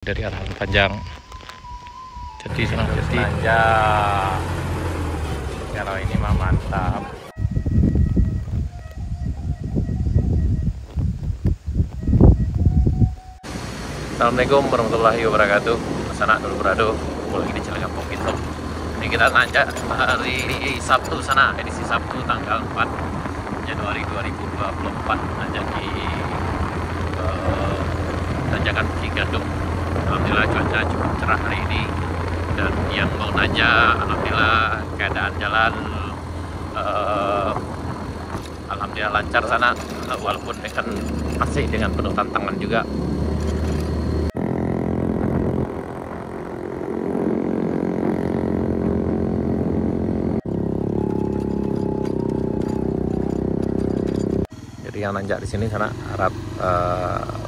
dari arah Panjang. Jadi sana jadi aja. Kalau ini mah mantap. Assalamualaikum warahmatullahi wabarakatuh. Sana dulu berado, mulai di Cilegon Pintu. Ini kita nanjak hari Sabtu sana, edisi Sabtu tanggal 4 Januari 2024, nanjak di tanjakan Bukit Gandum. Alhamdulillah cuaca cukup cerah hari ini, dan yang mau nanjak alhamdulillah keadaan jalan alhamdulillah lancar sana, walaupun masih dengan penuh tantangan juga. Jadi yang nanjak di sini sana harap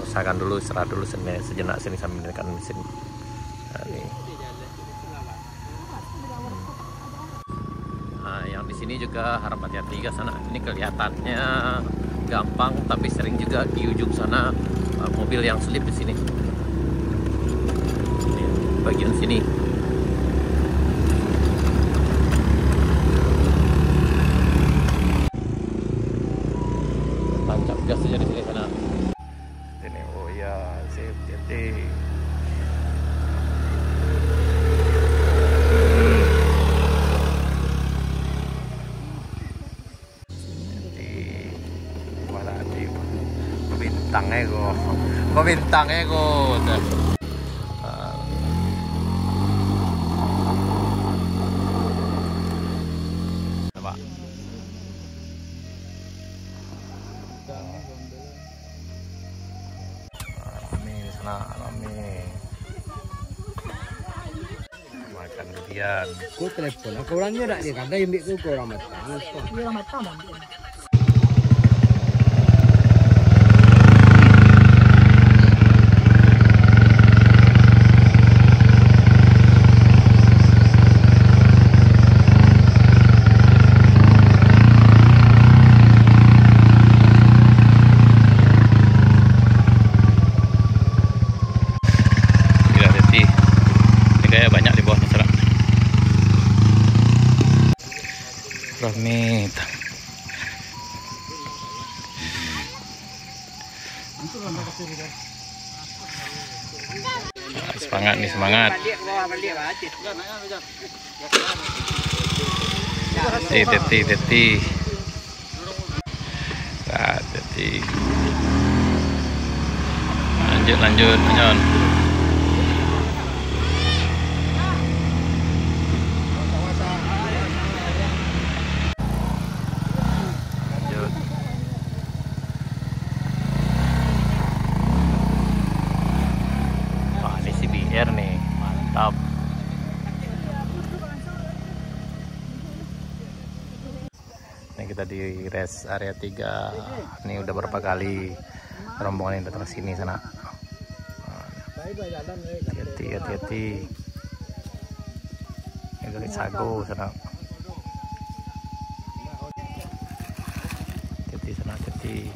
usahakan dulu, istirahat dulu sejenak sini sambil menekan mesin. Nah, ini. Nah, yang di sini juga harap hati-hati ke sana. Ini kelihatannya gampang, tapi sering juga di ujung sana mobil yang selip di sini. Ini, bagian sini. Tancap gas aja di sini sana. Ini oh ya, sip, hati-hati. Bintangnya kok coba rame di sana, rame makan durian. Ku telepon, aku orangnya tak dia kata yang bikin ku orang matang. Orang matang nanti. Rame. Semangat nih, semangat. Teti. Lanjut, Nyon. Nih, mantap. Ini kita di rest area 3. Ini udah berapa kali rombongan yang datang sini sana. Hati-hati. Ini dari Sago sana. Hati.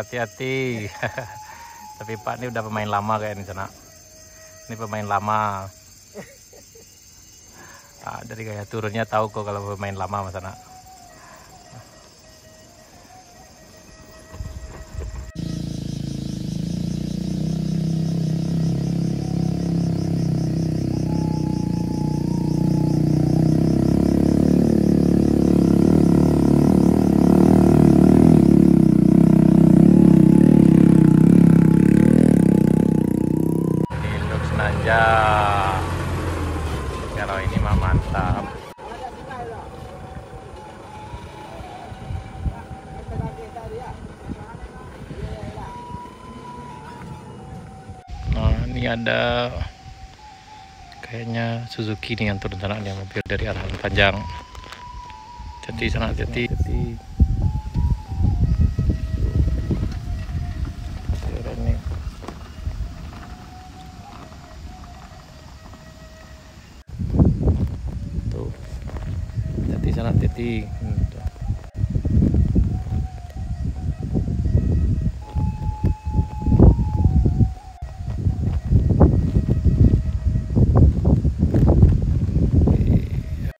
hati-hati. Tapi Pak ini udah pemain lama kayaknya sana. Ini pemain lama. Dari gaya turunnya tahu kok kalau pemain lama Mas Sana. Senanja kalau ini mah mantap. Nah ini ada kayaknya Suzuki nih yang turun sana, dia mobil dari arah panjang. Jadi sana hati-hati. Jadi sana hati-hati.